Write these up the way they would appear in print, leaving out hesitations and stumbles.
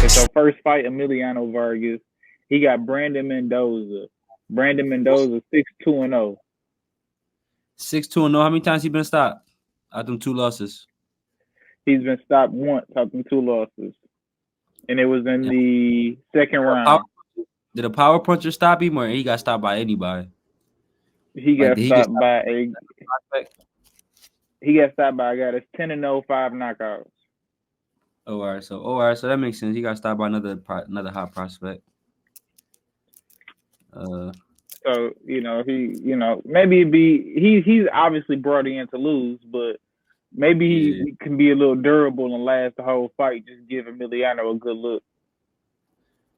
It's our first fight, Emiliano Vargas. He got Brandon Mendoza. Brandon Mendoza 6-2-0. 6-2-0. How many times he been stopped? Out them 2 losses. He's been stopped once after 2 losses, and it was in Yeah. the second Did a power, round. did a power puncher stop him, or he got stopped by anybody? He Like, got did he get stopped stopped by a by a prospect? he got stopped by a guy that's 10-0, 5 knockouts. All right, so that makes sense. He got stopped by another hot prospect. Uh, So maybe it'd be he's obviously brought in to lose, but maybe yeah, he can be a little durable and last the whole fight. Just give Emiliano a good look.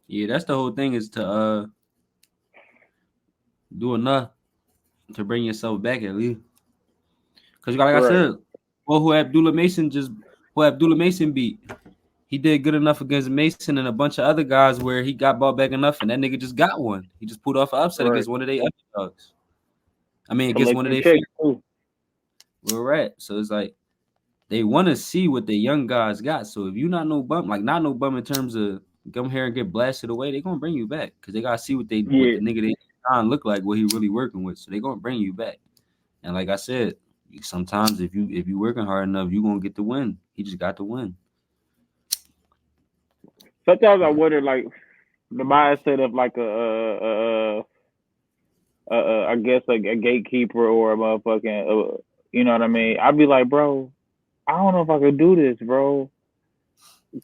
yeah. That's the whole thing, is to do enough to bring yourself back at least. Because like I Right. said, well, who Abdullah Mason beat, he did good enough against Mason and a bunch of other guys where he got bought back enough, and that nigga just got one. He just pulled off an upset Right. against one of their underdogs. I mean, against one of Collecting their checks favorites. too. Where we're at. So it's like they want to see what the young guys got. So if you not no bum, like not no bum in terms of come here and get blasted away, they gonna bring you back because they gotta see what Yeah. the nigga they trying look like, what he really working with. So they gonna bring you back. And like I said, sometimes if you working hard enough, you gonna get the win. He just got the win. Sometimes I wonder, like the mindset of like a I guess like a gatekeeper or a motherfucking you know what I mean. I'd be like, bro, I don't know if I could do this, bro.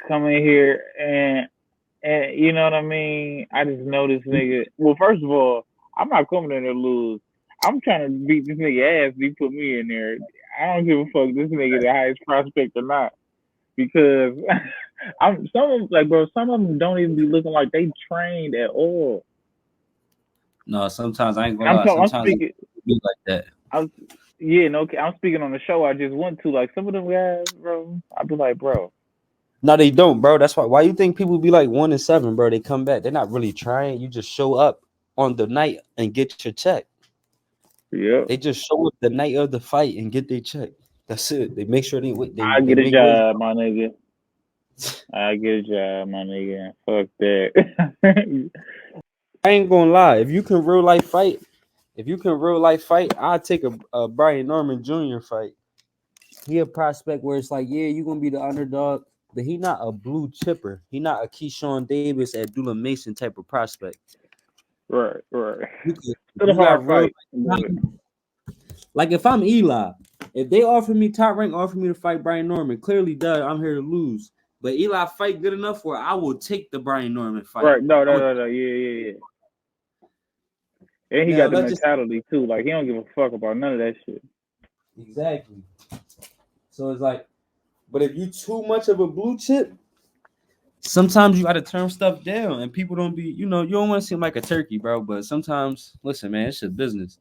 Come in here and you know what I mean. I just know this nigga. Well, first of all, I'm not coming in there to lose. I'm trying to beat this nigga ass. He put me in there. I don't give a fuck this nigga the highest prospect or not because I'm some of them like bro. Some of them don't even be looking like they trained at all. No, sometimes I ain't And gonna lie. I'm Sometimes it speaking. be like that. I'm yeah, no, I'm speaking on the show I just went to. Like some of them guys, bro. I'd be like, bro, No, they don't, bro. That's why. Why you think people be like 1-7, bro? They come back. They're not really trying. You just show up on the night and get your check. yeah, They just show up the night of the fight and get their check. That's it. They make sure I they get a make weight. job, my nigga. I get a job, my nigga. Fuck that. I ain't gonna lie. If you can real life fight, I'd take a Brian Norman Jr. fight. He a prospect where it's like, yeah, you gonna be the underdog, but he not a blue chipper. He not a Keyshawn Davis, Abdullah Mason type of prospect. Right, right. If Still a you hard got real, fight, but like if I'm Eli, if they offer me top rank, offer me to fight Brian Norman, clearly, duh, I'm here to lose. But Eli fight good enough where I will take the Brian Norman fight. right, no, I no, would no, no, yeah, yeah, yeah. And he now got the let's just mentality too. Like he don't give a fuck about none of that shit. exactly. So it's like, but if you too much of a blue chip, sometimes you gotta turn stuff down, and people don't be, you don't want to seem like a turkey, bro. But sometimes, listen, man, it's a business,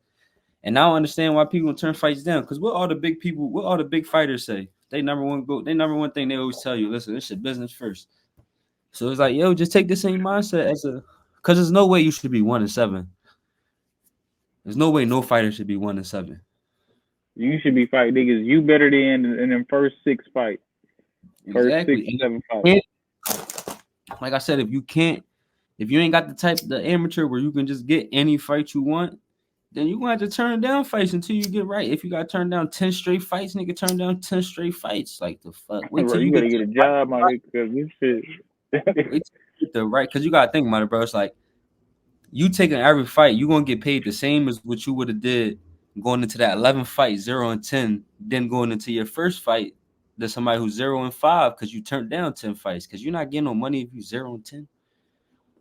and I don't understand why people turn fights down. Because what all the big fighters say? They number one thing they always tell you, listen, it's your business first. So it's like, yo, just take the same mindset because there's no way you should be 1-7. There's no way no fighter should be 1-7. You should be fighting niggas. You better than in them first 6 fights, first six, Exactly. seven fights. And like I said, if you ain't got the amateur where you can just get any fight you want, then you gonna have to turn down fights until you get right. If you got to turn down 10 straight fights, nigga, turn down 10 straight fights. Like the fuck. Wait Bro, till you you get better get a the job, my right. nigga, because this shit. Wait till you get the right. Cause you gotta think about it, bro. It's like you taking every fight, you gonna get paid the same as what you would have did going into that 11 fight 0-10, then going into your first fight. There's somebody who's 0-5 because you turned down 10 fights. Cause you're not getting no money if you 0-10.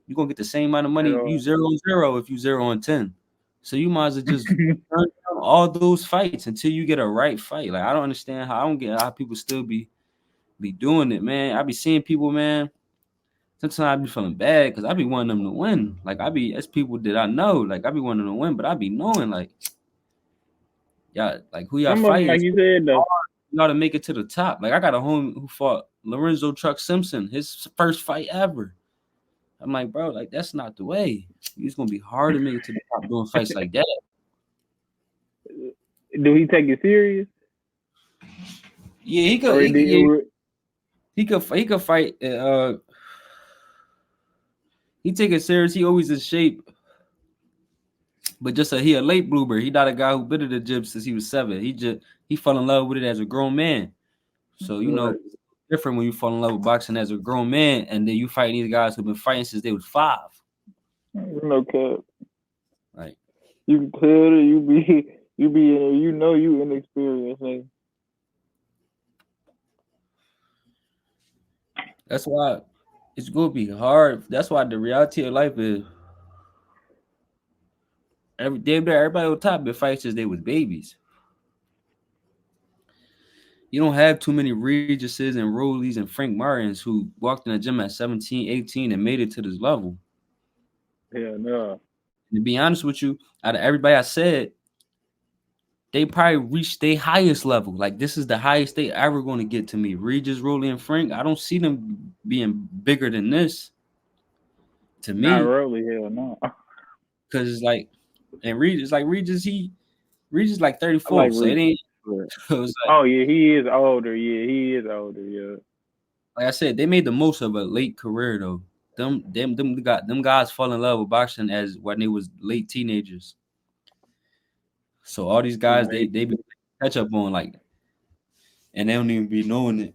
You're gonna get the same amount of money if you 0-0 if you 0-10. So you might as well just turn down all those fights until you get a right fight. Like I don't understand how I don't get how people still be doing it, man. I be seeing people, man. Sometimes I be feeling bad because I be wanting them to win. Like that's people that I know. Like I be wanting them to win, but I be knowing like y'all like who y'all Some of them, fighting. like you said, though. Y'all to make it to the top. Like I got a homie who fought Lorenzo Truck Simpson, his first fight ever. I'm like, bro, like that's not the way. It's gonna be hard to make it to the top doing fights like that. Do he take it serious? Yeah, he could. Or He, did, yeah, or, he could fight. He take it serious. He always in shape. But he a late bloomer. He not a guy who been in the gym since he was 7. He fell in love with it as a grown man. So Right. it's different when you fall in love with boxing as a grown man, and then you fighting these guys who've been fighting since they was 5. No cap. Like You can tell that you be you inexperienced, nigga. that's why it's gonna be hard. That's why the reality of life is everybody on top been fighting since they was babies. You don't have too many Regises and Rollies and Frank Martins who walked in the gym at 17, 18 and made it to this level. Yeah, no. And to be honest with you, out of everybody I said, they probably reached their highest level. Like this is the highest they ever going to get to me. Regis, Rolly, and Frank. I don't see them being bigger than this to Not me. really, hell no. Cause it's like, and Regis like I like 34, so it Reese. ain't. So it's Oh yeah, he is older. Yeah, he is older. Yeah. like I said, they made the most of a late career though. Them guys fall in love with boxing as when they was late teenagers. So all these guys Like, they be catch up on like, and they don't even be knowing it.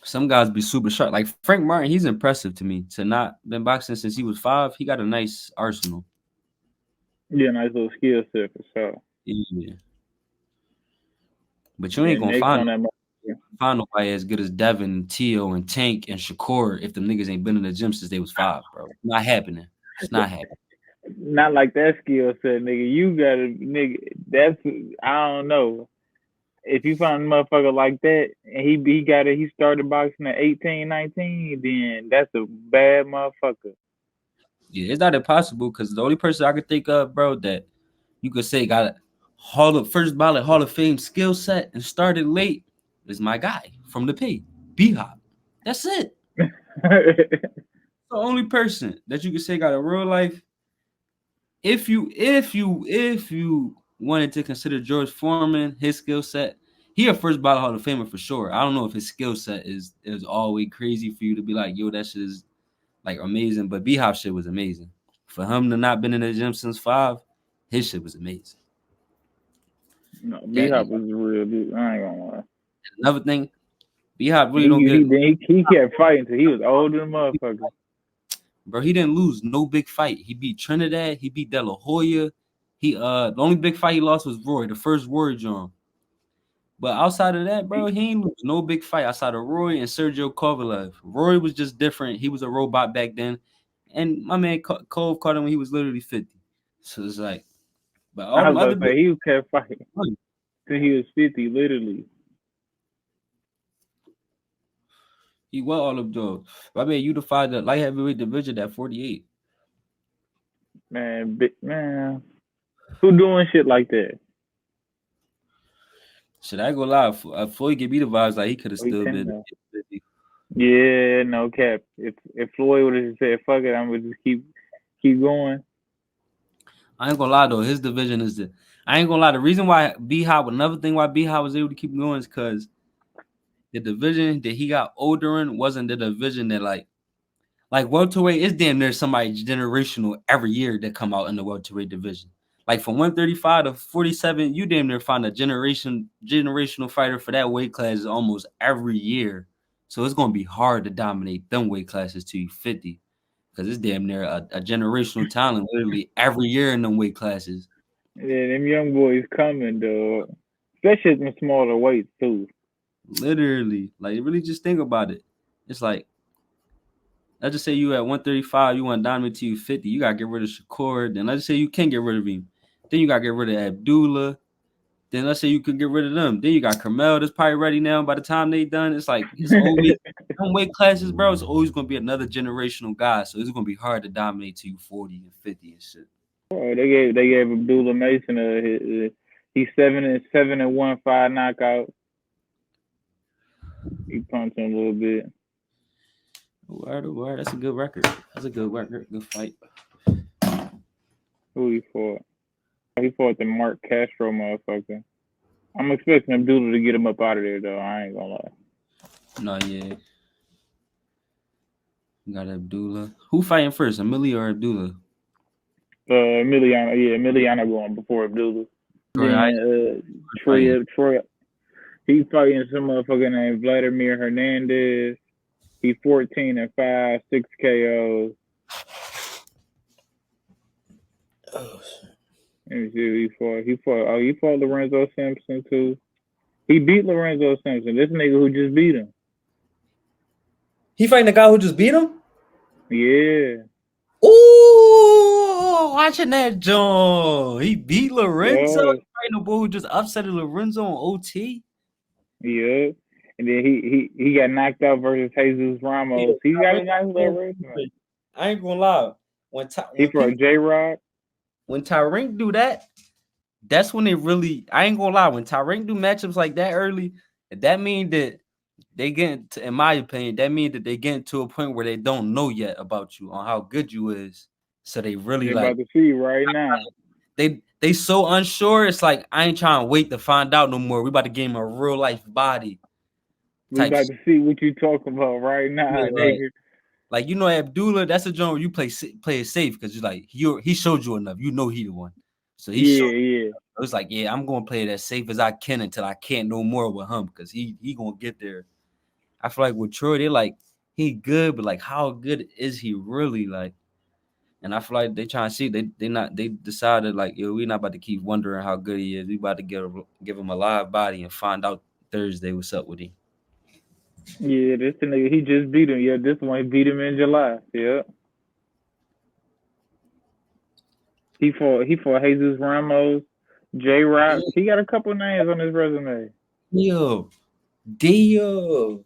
Some guys be super sharp. Like Frank Martin, he's impressive to me. To not been boxing since he was 5, he got a nice arsenal. yeah, nice little skill set for sure. Yeah. But you ain't And gonna next on that, find nobody as good as Devin, Tio, and Tank and Shakur if them niggas ain't been in the gym since they was 5, bro. Not happening. It's not happening. not like that skill set, nigga. You gotta, nigga. That's I don't know. If you find a motherfucker like that and he started boxing at 18, 19, then that's a bad motherfucker. Yeah, it's not impossible because the only person I could think of, bro, that you could say got a first ballot Hall of Fame skill set and started late is my guy from the P, B Hop. That's it. The only person that you could say got a real life. If you wanted to consider George Foreman, his skill set, he a first ballot Hall of Famer for sure. I don't know if his skill set is always crazy for you to be like, yo, that shit is like amazing. But B Hop shit was amazing. For him to not been in the gym since 5, his shit was amazing. No, B Yeah, Hop was a real dude. I ain't gonna lie. another thing, B Hop really don't get He kept fighting till he was older than motherfucker. bro. He didn't lose no big fight. He beat Trinidad. He beat De La Hoya. The only big fight he lost was Roy, the first Roy John. But outside of that, bro, he ain't lose no big fight outside of Roy and Sergio Kovalev. Roy was just different. He was a robot back then, and my man Cove caught him when he was literally 50. So it's like, but all I them was about other to big, say he kept fighting till he was 50, literally. he won all of those. My man unified the light heavyweight division at 48. Man, who doing shit like that? Should I go lie? Floyd gave me the vibes like he could have We still can been. know. Yeah, no cap. If Floyd would have said fuck it, I'm gonna just keep going. I ain't gonna lie though, his division is the. I ain't gonna lie. The reason why B Hop, another thing why B Hop was able to keep going is because the division that he got older in wasn't the division that like welterweight is damn near somebody generational every year that come out in the welterweight division. Like from 135 to 47, you damn near find a generational fighter for that weight class almost every year. So it's gonna be hard to dominate them weight classes to you 50 because it's damn near a generational talent literally every year in them weight classes. Yeah, them young boys coming, dog. Especially in smaller weights too. Literally, like really just think about it. It's like let's just say you at 135, you want to dominate to you 50. You gotta get rid of Shakur. Then let's just say you can get rid of him. Then you gotta get rid of Abdullah. Then let's say you could get rid of them. Then you got Carmel that's probably ready now. By the time they done, it's like it's always some weight classes, bro. It's always gonna be another generational guy. So it's gonna be hard to dominate to you 40 and 50 and shit. Oh, they gave Abdullah Mason he's 7-1 5 knockout. He punched him a little bit. Word. That's a good record. That's a good record. Good fight. Who he fought? He fought the Mark Castro motherfucker. I'm expecting Abdullah to get him up out of there though. I ain't gonna lie. No, yeah. You got Abdullah. Who fighting first, Amelia or Abdullah? Emiliano going before Abdullah. Troy Ice Then fighting. Troy, he fighting some motherfucker named Vladimir Hernandez. He 14-5, 6 KOs. Let me see who he fought. He fought Lorenzo Simpson too. He beat Lorenzo Simpson. This nigga who just beat him. He fighting the guy who just beat him? Yeah. Ooh, watching that John. He beat Lorenzo. Yeah. He fighting the boy who just upset Lorenzo on OT. Yeah. And then he got knocked out versus Jesus Ramos. He got a nice little resume. I ain't gonna lie. When He people fought J Rock. when Tyrink do that, that's when it really. I ain't gonna lie. When Tyrink do matchups like that early, that mean that they get, in my opinion, that means that they get to a point where they don't know yet about you on how good you is. So they really They like about to see right now. they so unsure. It's like I ain't trying to wait to find out no more. We about to give him a real life body We type. about to see what you talking about right now, Yeah, nigga. like Abdullah. That's a joint where you play it safe because you're like he showed you enough. You know he the one. So he showed. Yeah. It was like, yeah, I'm gonna play it as safe as I can until I can't no more with him because he gonna get there. I feel like with Troy, they like he good, but like how good is he really like? And I feel like they trying to see they decided like yo, we not about to keep wondering how good he is. We about to give him a live body and find out Thursday what's up with him. Yeah, this the nigga he just beat him. Yeah, this one he beat him in July. Yeah. He fought Jesus Ramos, J Rock. He got a couple names on his resume. Yo, Dio.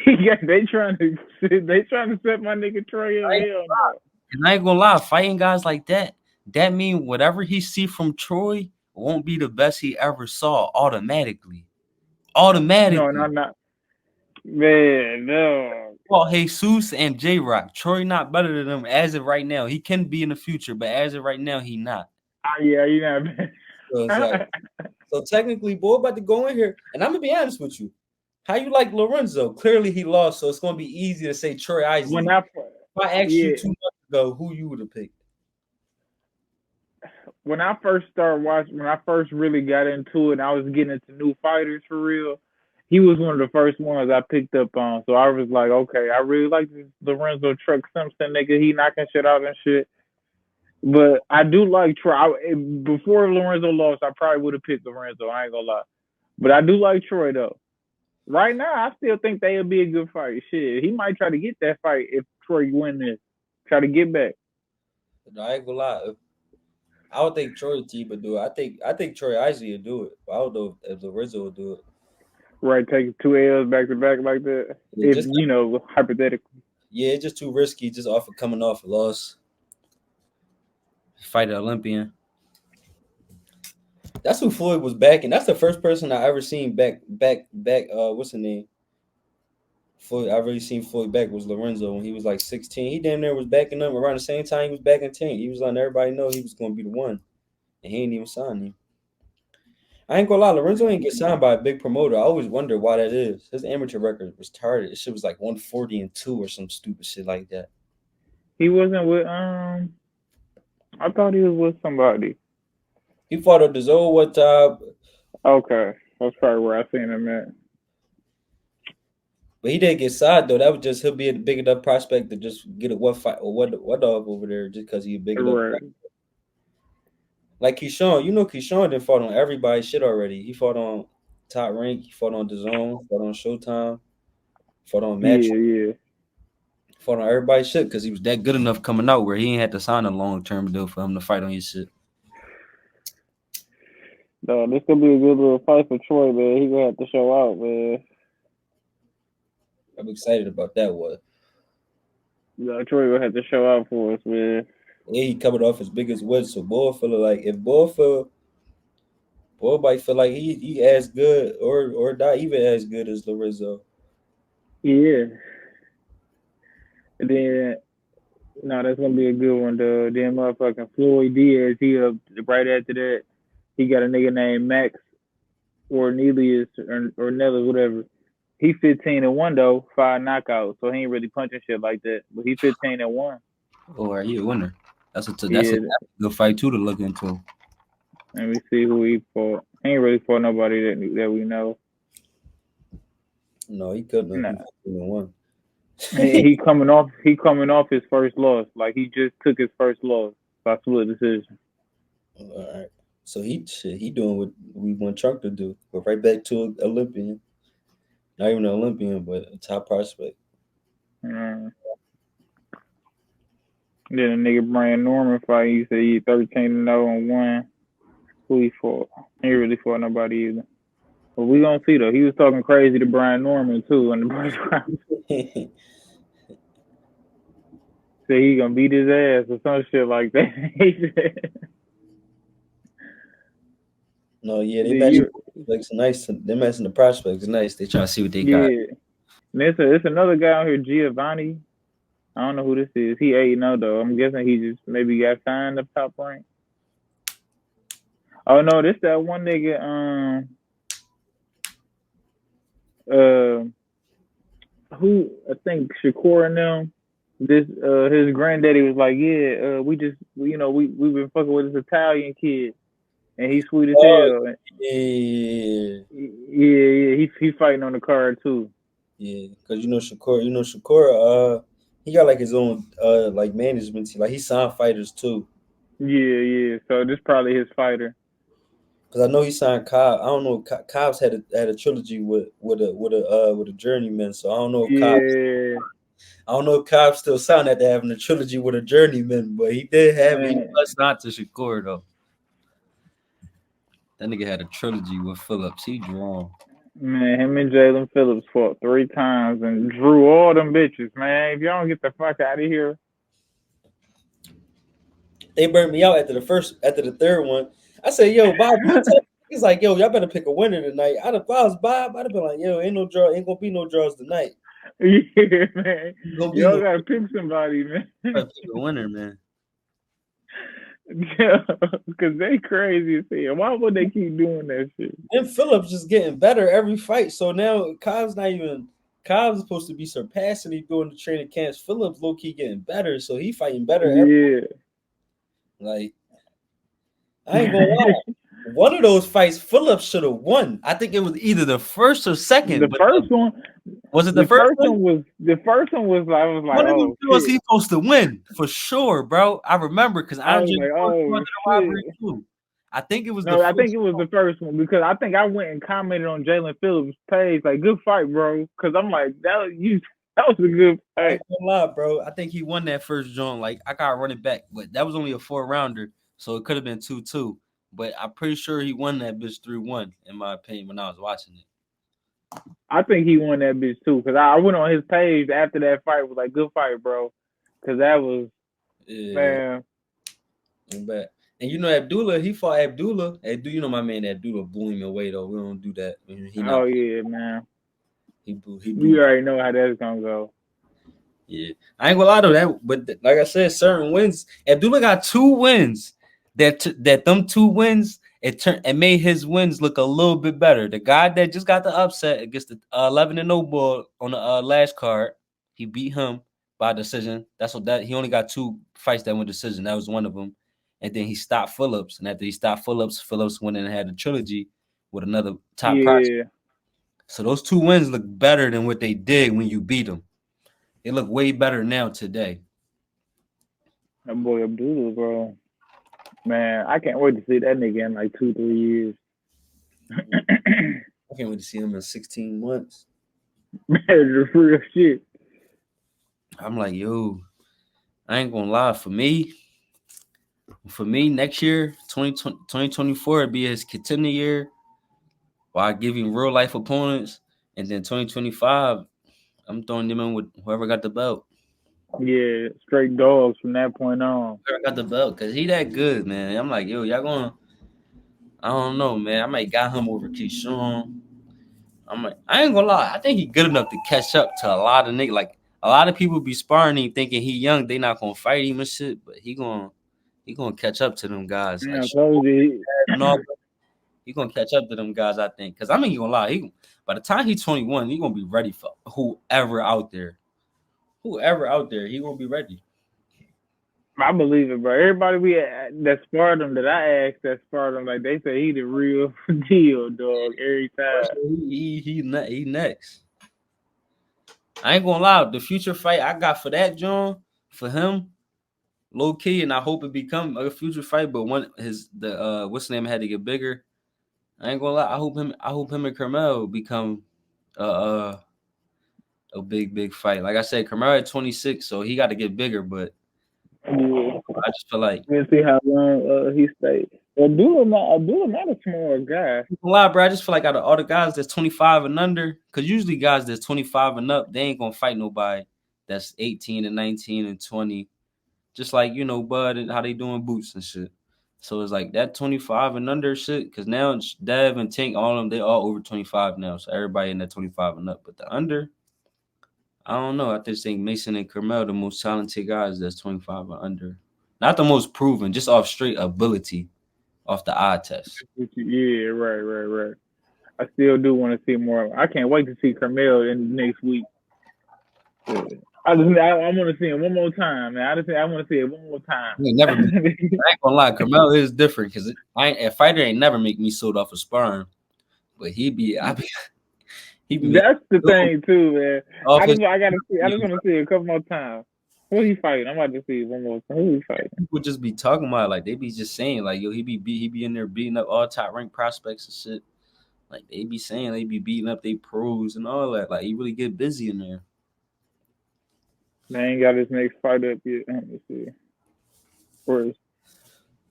They trying to set my nigga Troy up. I ain't, Hell no. and I ain't gonna lie, fighting guys like that mean whatever he see from Troy won't be the best he ever saw automatically. No, Automatically. not man, no. Well, Jesus and J Rock. Troy not better than them as of right now. He can be in the future, but as of right now, he not. Yeah, you know. So it's like, so technically, boy, about to go in here, and I'm gonna be honest with you. How you like Lorenzo? Clearly, he lost, so it's gonna be easy to say Troy when Isley. I If I asked you yeah 2 months ago, who you would have picked? when I first started watching, when I first really got into it, and I was getting into new fighters for real. He was one of the first ones I picked up on, so I was like, okay, I really like this Lorenzo Truck Simpson nigga. He knocking shit out and shit. But I do like Troy. Before Lorenzo lost, I probably would have picked Lorenzo. I ain't gonna lie. But I do like Troy though. Right now, I still think they'll be a good fight. Shit, he might try to get that fight if Troy win this. Try to get back. No, I ain't gonna lie. I would think Troy T would do it. I think Troy Isley would do it. But I don't know if Lorenzo would do it. Right, take 2 L's back to back like that. Yeah, If just hypothetically. yeah, it's just too risky. Just off of coming off a loss, fight an Olympian. That's who Floyd was backing. That's the first person I ever seen back. What's the name? Floyd. I really seen Floyd back was Lorenzo when he was like 16. He damn near was backing him around the same time he was backing Tank. He was letting everybody know he was gonna be the one, and he ain't even signed him. I ain't gonna lie, Lorenzo ain't get signed by a big promoter. I always wonder why that is. His amateur record was retarded. His shit was like 140-2 or some stupid shit like that. He wasn't with I thought he was with somebody. He fought a Dazol one time, Okay. That's probably where I seen him at. but he didn't get signed though. That was just he'll be a big enough prospect to just get a one fight or what dog over there just because he's a big enough. Right. Like Keyshawn, Keyshawn didn't fought on everybody's shit already. He fought on Top Rank, he fought on DAZN, fought on Showtime, fought on Match, Yeah. fought on everybody's shit because he was that good enough coming out where he ain't had to sign a long-term deal for him to fight on his shit. No, this could be a good little fight for Troy, man. He gonna have to show out, man. I'm excited about that one. No, Troy gonna have to show out for us, man. Yeah, he coming off his biggest win, so boy feel like if boy might feel like he as good or not even as good as Lorenzo. Yeah. And then no, that's gonna be a good one though. Then motherfucking Floyd Diaz, he right after that, he got a nigga named Max Ornelius or Nellis, whatever. He 15-1 though, 5 knockouts. So he ain't really punching shit like that. But he 15-1. Or he a winner. That's a Yeah. good fight too to look into. Let me see who he fought. He ain't really fought nobody that we know. No, he couldn't have. Nah. He 15-1. He coming off his first loss. Like he just took his first loss by split decision. All right. So he doing what we want Chuck to do. Go right back to an Olympian. Not even an Olympian, but a top prospect. Uh, then a nigga Brian Norman fight. He said he 13-0 and one. Who he fought? He ain't really fought nobody either. But we gonna see though. He was talking crazy to Brian Norman too in the first round. Said he gonna beat his ass or some shit like that. He said, No, yeah, they "Dude, matching you, prospects nice. They matching the prospects nice. They trying to see what they got. yeah." And it's another guy out here, Giovanni. I don't know who this is. He 8-0 though. I'm guessing he just maybe got signed up top rank. Oh no, this that one nigga. Uh, who I think Shakur and them. This his granddaddy was like, yeah, we just we've been fucking with this Italian kid, and he's sweet as Oh hell. yeah, Yeah, he fighting on the card too. yeah. Because Shakur. He got like his own like management team. Like he signed fighters too. Yeah. So this probably his fighter. Because I know he signed Cobb. I don't know. Cobb's had a trilogy with a journeyman. So I don't know if Cobb. Yeah, I don't know if Cobb still signed after having a trilogy with a journeyman, but he did have. He man, was not to Shakur though. That nigga had a trilogy with Phillips. He drawn. man, him and Jalen Phillips fought 3 times and drew all them bitches, man. If y'all don't get the fuck out of here, They burned me out after the third one. I said, "Yo, Bob, you tell." He's like, "Yo, y'all better pick a winner tonight." If I was Bob, I'd have been like, "Yo, ain't no draw, ain't gonna be no draws tonight. yeah, man, Ain't gonna be y'all no gotta pick somebody, man. pick a winner, man." Yeah, because they crazy as hell. Why would they keep doing that shit? And Phillips just getting better every fight. So now Cobb's supposed to be surpassing. He doing the training camps. Phillips low key getting better, so he fighting better every. Yeah. Like I ain't gonna lie. One of those fights, Phillips should have won. I think it was either the first or second. The But first one, was it the the first first one? one was I was like, One of them oh was he shit. supposed to win for sure, bro. I remember because I was Andre like, Ward oh won the shit. robbery too. I think it was the No, I think first it was the first one because I think I went and commented on Jalen Phillips' page like, "Good fight, bro." Because I'm like, that was a good I fight. ain't gonna lie, bro. I think he won that first joint. Like I got running back, but that was only a 4 rounder, so it could have been 2-2. But I'm pretty sure he won that bitch 3-1, in my opinion, when I was watching it. I think he won that bitch too because I went on his page after that fight was like, "Good fight, bro," because that was Yeah, man. but and you know Abdullah, he fought Abdullah. You know my man Abdullah blew him away though. We don't do that. He Oh not yeah, man. he blew. You already know how that's gonna go. Yeah, I ain't gonna lie to that, but like I said, certain wins. Abdullah got 2 wins. That them 2 wins, it made his wins look a little bit better. The guy that just got the upset against the 11-0 ball on the last card, he beat him by decision. That's what that he only got 2 fights that went decision. That was one of them. And then he stopped Phillips, and after he stopped Phillips went in and had a trilogy with another top prospect. Yeah, So those 2 wins look better than what they did when you beat them. They look way better now today. that boy Abdullah, bro. Man, I can't wait to see that nigga in like 2-3 years. I can't wait to see him in 16 months. Man, the real shit. I'm like, yo, I ain't gonna lie. For me, next year, 2024, it'd be his contender year while I give him real life opponents. And then 2025, I'm throwing them in with whoever got the belt. Yeah, straight dogs from that point on. Whoever got the belt, because he that good, man. I'm like, yo, y'all going, I don't know, man. I might got him over Keyshawn. I ain't gonna lie. I think he good enough to catch up to a lot of niggas. Like a lot of people be sparring him thinking he young, they not gonna fight him and shit. But he gonna catch up to them guys. Like Yeah, I told you. and all. He gonna catch up to them guys, I think. Cause I mean, you gonna lie, by the time he's 21, he gonna be ready for whoever out there. Whoever out there, he gonna be ready. I believe it, bro. Everybody that sparred him that I asked that sparred him, like they say he the real deal, dog. Every time. He next. I ain't gonna lie, the future fight I got for that John, for him, low key, and I hope it become a future fight. But when what's the name had to get bigger. I ain't gonna lie, I hope him and Carmel become uh, uh a big fight. Like I said, Carmel at 26, so he got to get bigger. But Yeah. I just feel like, We'll see how long he stays. Abdullah not a small guy. a lot, bro. I just feel like out of all the guys that's 25 and under, because usually guys that's 25 and up, they ain't gonna fight nobody that's 18 and 19 and 20. Just like, Bud and how they doing boots and shit. So it's like that 25 and under shit, because now Dev and Tank, all of them, they all over 25 now. So everybody in that 25 and up. But the under, I don't know. I just think Mason and Carmel, the most talented guys that's 25 and under. Not the most proven, just off straight ability, off the eye test. Yeah, right. I still do want to see more. I can't wait to see Carmel in next week. I want to see him one more time, man. I want to see it one more time. I ain't gonna lie, Carmel is different because a fighter ain't never make me sold off a sparring, but he be making That's the thing too, man. off his. I just want to see it a couple more times. Who he fighting? I'm about to see one more time. Who he fighting? People just be talking about it, like they be just saying like, yo, he be in there beating up all top ranked prospects and shit. Like they be saying they be beating up they pros and all that. Like he really get busy in there. They ain't got his next fight up yet. Let me see. First,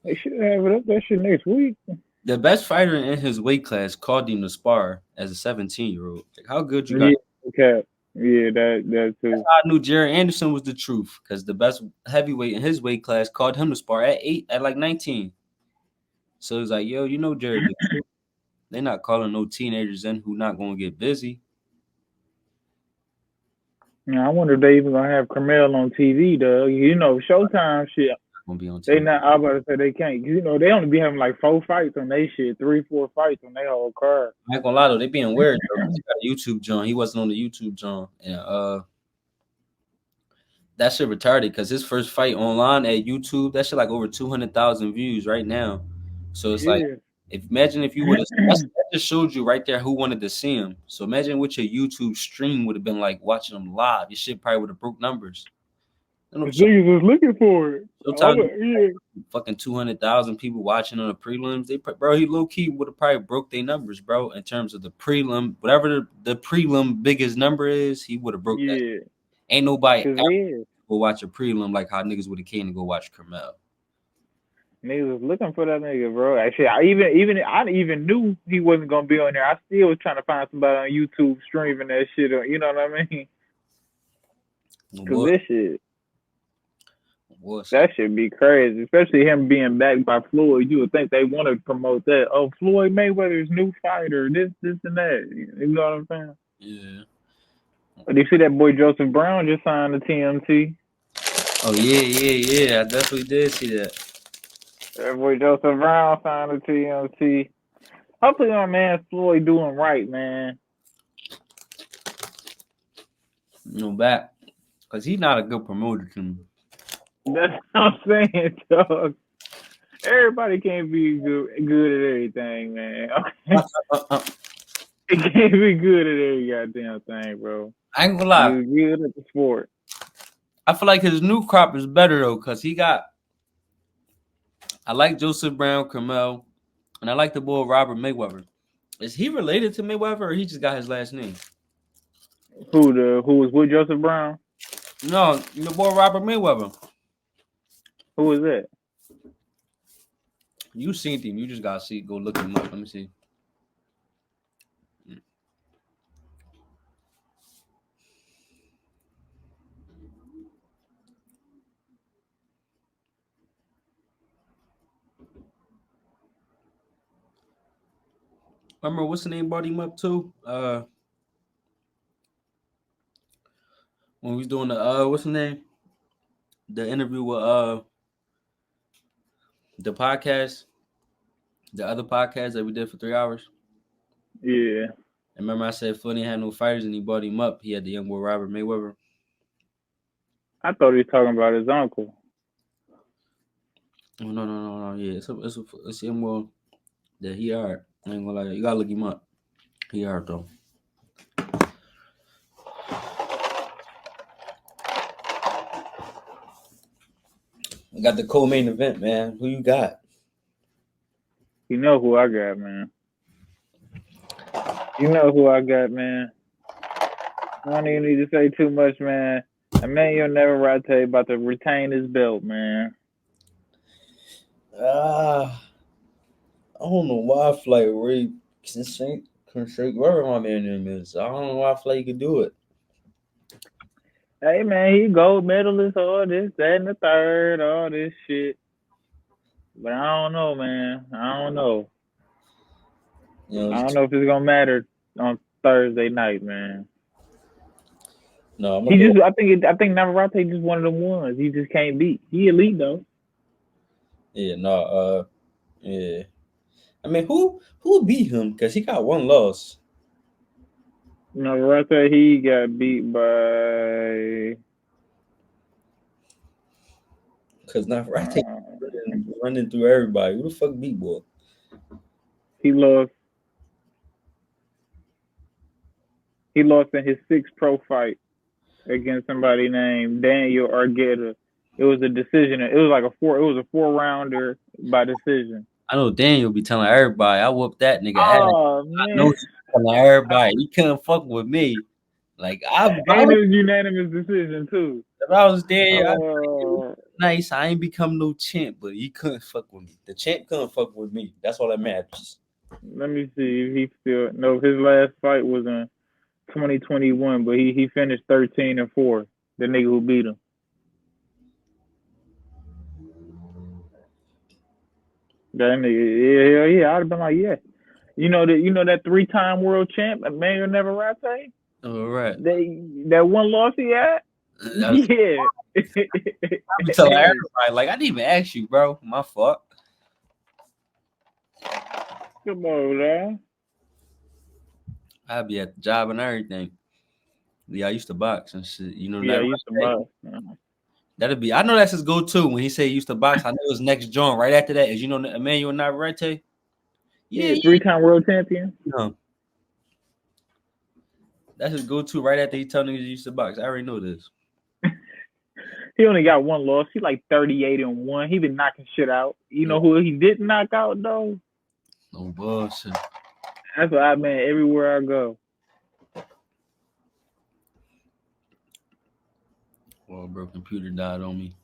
they should have it up that shit next week. The best fighter in his weight class called him to spar as a 17-year-old. Like, how good you got? Yeah, okay. Yeah, that too. That's how I knew Jared Anderson was the truth, because the best heavyweight in his weight class called him to spar at like 19. So it's like, yo, Jared, the truth. They're not calling no teenagers in who not gonna get busy. Yeah, I wonder if they even gonna have Carmel on TV, though. Showtime shit. Gonna be on They TV. not. I about to say they can't. They only be having like 4 fights on their shit, 3, 4 fights on their whole card. I ain't gonna lie though, they being weird though. He got a YouTube John. He wasn't on the YouTube John, and that shit retarded because his first fight online at YouTube, that shit like over 200,000 views right now. So it's like, Yeah. imagine if you would have. That just showed you right there who wanted to see him. So imagine what your YouTube stream would have been like watching him live. Your shit probably would have broke numbers. Niggas was looking for it. Yeah. Fucking 200,000 people watching on the prelims. He low key would have probably broke their numbers, bro. In terms of the prelim, whatever the prelim biggest number is, he would have broke that. Ain't nobody ever go watch a prelim like how niggas would have came to go watch Carmel. Niggas was looking for that nigga, bro. Actually, I even knew he wasn't gonna be on there. I still was trying to find somebody on YouTube streaming that shit. You know what I mean? Cause this shit. That should be crazy, especially him being backed by Floyd. You would think they want to promote that. Oh, Floyd Mayweather's new fighter, this and that. You know what I'm saying? Yeah. But you see that boy Joseph Brown just signed to TMT. Oh yeah. I definitely did see that. That boy Joseph Brown signed to TMT. Hopefully my man Floyd doing right, man. Back. Because he's not a good promoter to me. That's what I'm saying, dog. Everybody can't be good at everything, man. It can't be good at every goddamn thing, bro. I ain't gonna lie. You're good at the sport. I feel like his new crop is better though, because I like Joseph Brown, Carmel, and I like the boy Robert Mayweather. Is he related to Mayweather, or he just got his last name? Who was with Joseph Brown? No, the boy Robert Mayweather. Who was that? You seen him. You just gotta go look him up. Let me see. Remember what's the name brought him up too? When we was doing the what's the name? The interview with the podcast. The other podcast that we did for 3 hours. Yeah, And remember I said Floyd had no fighters and he bought him up. He had the young boy Robert Mayweather. I thought he was talking about his uncle. Oh, no. Yeah, it's him. Well, that he hard. I ain't gonna lie. You gotta look him up. He hard though. We got the co-main event, man. Who you got? You know who I got, man. You know who I got, man. I don't even need to say too much, man. Emmanuel Navarrete about to retain his belt, man. Ah, I don't know why I feel like Ray Consent, whatever my man name is. I don't know why I feel like he could do it. Hey, man, he gold medalist, all this, that, and the third, all this shit. But I don't know, man. I don't know. You know, I don't know if it's gonna matter on Thursday night, man. no, I'm gonna He go. just, I think Navarrete just one of them ones. He just can't beat. He elite though. Yeah, no, yeah. I mean, who beat him? Cause he got one loss. Navarrete, he got beat by. Cause Navarrete Uh, running through everybody. Who the fuck beat boy? he lost. He lost in his sixth pro fight against somebody named Daniel Argueta. It was a decision. It was like a four. It was a 4 rounder by decision. I know Daniel be telling everybody I whooped that nigga ass. Oh I know man, he telling everybody he couldn't fuck with me. Like and it was unanimous decision too. if I was there, I'd Uh, nice. I ain't become no champ, but he couldn't fuck with me. The champ couldn't fuck with me. That's all that matters. Let me see if he still. No, his last fight was in 2021, but he finished 13-4. The nigga who beat him. That nigga, yeah. I'd have been like, yeah. You know that 3-time world champ, Emmanuel Navarrete. All right. That one loss he had. I Yeah. be telling everybody, like, I didn't even ask you, bro. My fault. Come on, man. I'd be at the job and everything. Yeah, I used to box and shit. You know Yeah, I that used to right? box. That'd be. I know that's his go-to when he say he used to box. I know his next joint right after that is Emmanuel Navarrete. Yeah, Yeah, 3-time world champion. no. That's his go-to right after he tell niggas he used to box. I already know this. He only got one loss. He like 38-1. He been knocking shit out. You Yeah, know who he didn't knock out though? no bullshit. That's what I mean. Everywhere I go. Well, bro, computer died on me.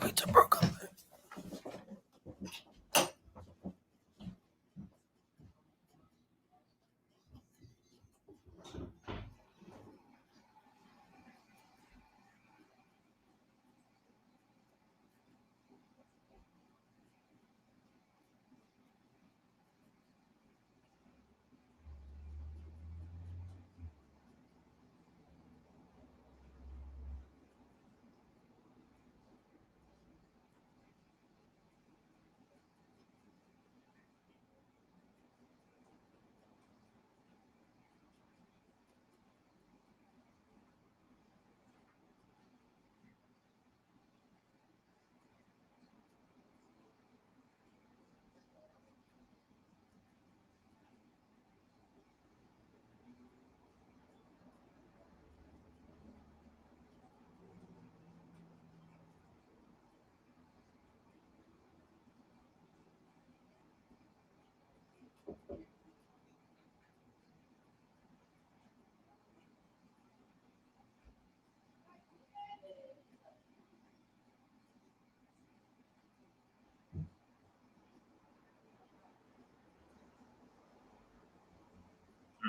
Wait till bro come back.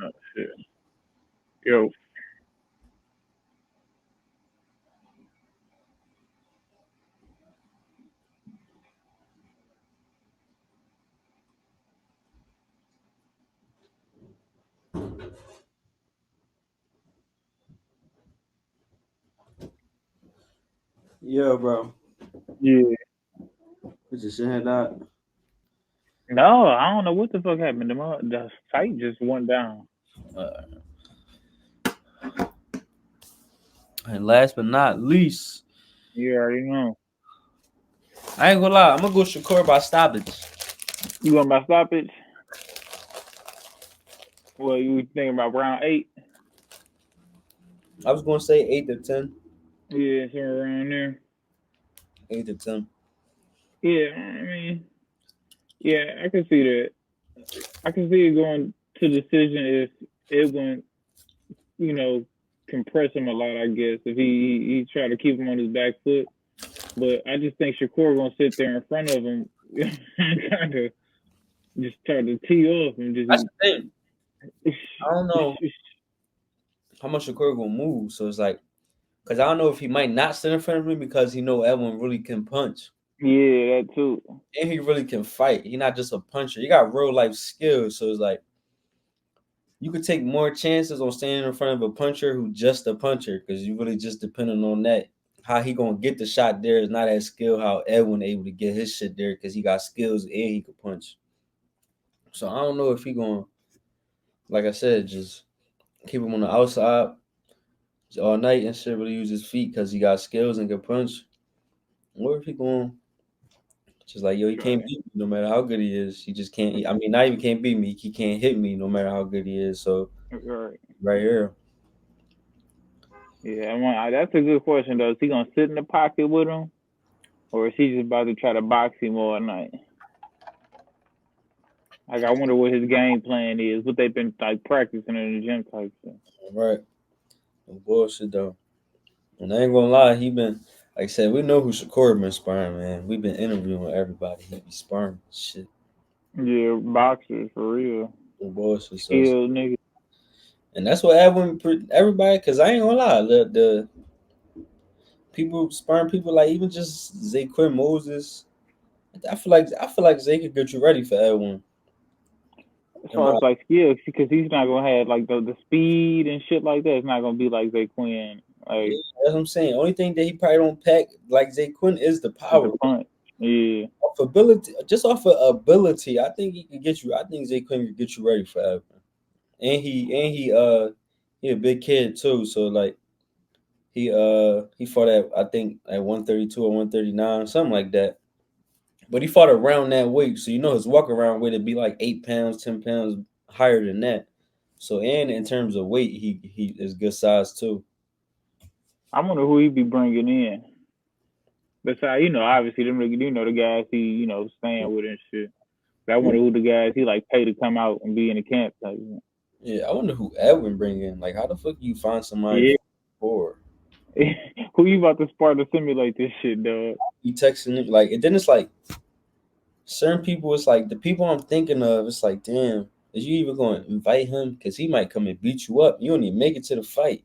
Oh, shit. Yo, Yeah, bro. Yeah. We just had that. No, I don't know what the fuck happened. The site just went down. Uh, and last but not least, You already know. I ain't gonna lie. I'm gonna go Shakur by stoppage. You going by stoppage? Well, you thinking about round 8? I was gonna say 8 to 10. Yeah, somewhere around there. 8 to 10. Yeah, I mean, yeah, I can see that. I can see it going to decision if Edwin, you know, compress him a lot. I guess if he try to keep him on his back foot, but I just think Shakur gonna sit there in front of him, kind of just try to tee off and That's just. the thing. I don't know how much Shakur gonna move. So it's like, cause I don't know if he might not sit in front of me because he know Edwin really can punch Yeah, that too. and he really can fight. He not just a puncher. He got real life skills. So it's like you could take more chances on standing in front of a puncher who just a puncher because you really just depending on that. How he gonna get the shot there is not as skill how Edwin able to get his shit there because he got skills and he could punch. So I don't know if he gonna, like I said, just keep him on the outside all night and shit. Really use his feet because he got skills and can punch. Or if he gonna just like yo, he can't Right. beat me no matter how good he is. He just can't. I mean, not even can't beat me. He can't hit me no matter how good he is. So Right. right here, Yeah, that's a good question though. Is he gonna sit in the pocket with him, or is he just about to try to box him all night? Like, I wonder what his game plan is, what they've been like practicing in the gym type thing. right? No bullshit though. And I ain't gonna lie, he been like I said, we know who Shakur been sparring, man. We've been interviewing everybody. He be sparring shit. Yeah, boxers for real, No bullshit. skilled nigga. And that's what Edwin everybody because I ain't gonna lie, the people sparring people like even just Zaquin Moses. I feel like Zay could get you ready for Edwin. As In far my as like skills, because he's not gonna have like the speed and shit like that. It's not gonna be like Zay Quinn, yeah, like that's what I'm saying. Only thing that he probably don't pack like Zaquin is the the power. punch. Yeah, Off ability, just off of ability, I think he could get you. I think Zaquin could get you ready for Edwin. And he a big kid too, so like he fought at I think at 132 or 139, something like that. But he fought around that weight, so you know his walk around weight would be like 8 pounds, 10 pounds higher than that. So and in terms of weight, he is good size too. I wonder who he be bringing in. Besides, obviously them, the guys he, staying with and shit. But I wonder who the guys he like pay to come out and be in the camp type. Yeah, I wonder who Edwin bring in. Like, how the fuck you find somebody Yeah, for? who you about to spar to simulate this shit, dog? You texting him like, and then it's like certain people. It's like the people I'm thinking of. It's like, damn, is you even going to invite him? Because he might come and beat you up. You don't even make it to the fight.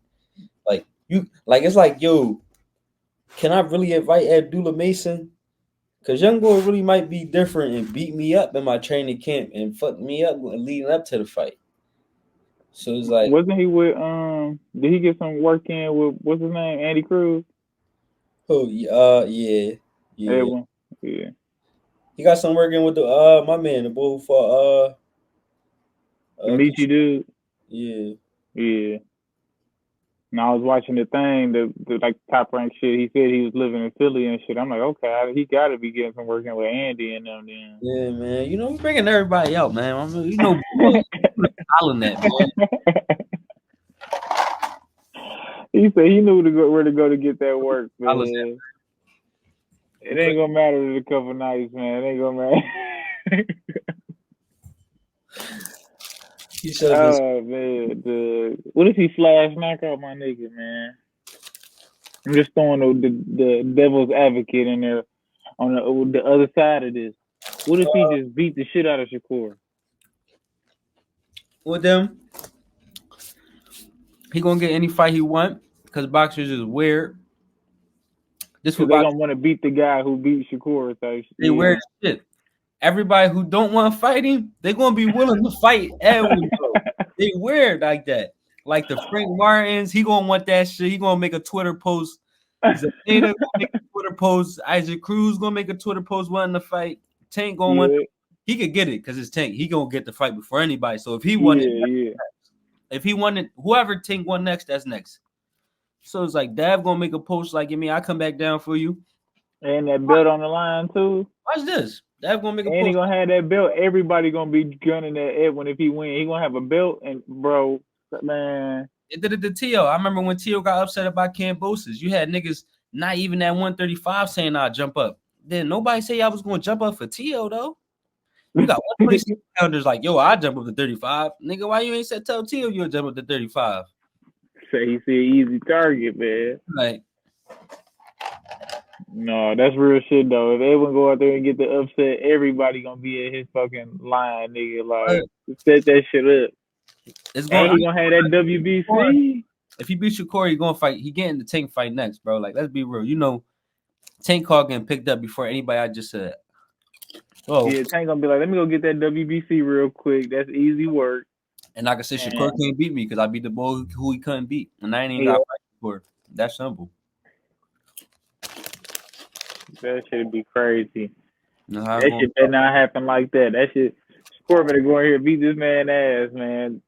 Like you, like it's like, yo, can I really invite Abdullah Mason? Because young boy really might be different and beat me up in my training camp and fuck me up leading up to the fight. So it's like, Wasn't he with Did he get some work in with what's his name, Andy Cruz? oh, yeah, yeah. Edwin. Yeah. He got some working with the my man, the boy who fought The Michi dude. yeah. Yeah. And I was watching the thing, the like top ranked shit. He said he was living in Philly and shit. I'm like, okay, he got to be getting some working with Andy and them then. Yeah, man. You know, we bringing everybody out, man. I mean, hollering that, man. He said he knew where to go to get that work, Hollering man. It that. ain't gonna matter in a couple nights, man. It ain't gonna matter. He should have been. Oh man, what if he flash knock out my nigga, man? I'm just throwing the devil's advocate in there on the other side of this. What if he just beat the shit out of Shakur? With them, he gonna get any fight he want because boxers is weird. This Because what they boxers gonna want to beat the guy who beat Shakur. So they yeah, weird as shit. Everybody who don't want to fight him, they gonna be willing to fight Edwin though. They weird like that. Like the Frank Martins, he gonna want that shit. He gonna make a Twitter post Zayna gonna make a Twitter post. Isaac Cruz gonna make a Twitter post wanting to fight. Tank gonna want. Yeah, He could get it because it's Tank. He gonna get the fight before anybody. So if he won it, yeah. if he won it, whoever Tank won next, that's next. So it's like Dav gonna make a post like, "Give me, I come back down for you." And that belt on the line too. Watch this. Dav gonna make a And he post. gonna have that belt. Everybody gonna be gunning at Edwin if he win. He gonna have a belt, and bro, man. It did it to Tio. I remember when Tio got upset about Cambosis. You had niggas not even at 135 saying I'll jump up. Then nobody say I was gonna jump up for Tio though. You got 126 pounders like, yo, I jump up to 35. Nigga, why you ain't said tell Tio you'll jump up to 35? Say he see an easy target, man. Like, No, that's real shit though. If Edwin go out there and get the upset, everybody gonna be at his fucking line, nigga. Like set that shit up. it's And going he gonna have that WBC. if he beats Shakur, he gonna fight. He getting the Tank fight next, bro. Like, let's be real. You know, Tank call getting picked up before anybody I just said. Oh, Yeah, Tank gonna be like, let me go get that WBC real quick. That's easy work. and like I said, Shakur can't beat me because I beat the boy who he couldn't beat, and I ain't even got to fight for. That's simple. That should be crazy. You know, That shit better not happen like that. That shit, Shakur better go in here and beat this man ass, man.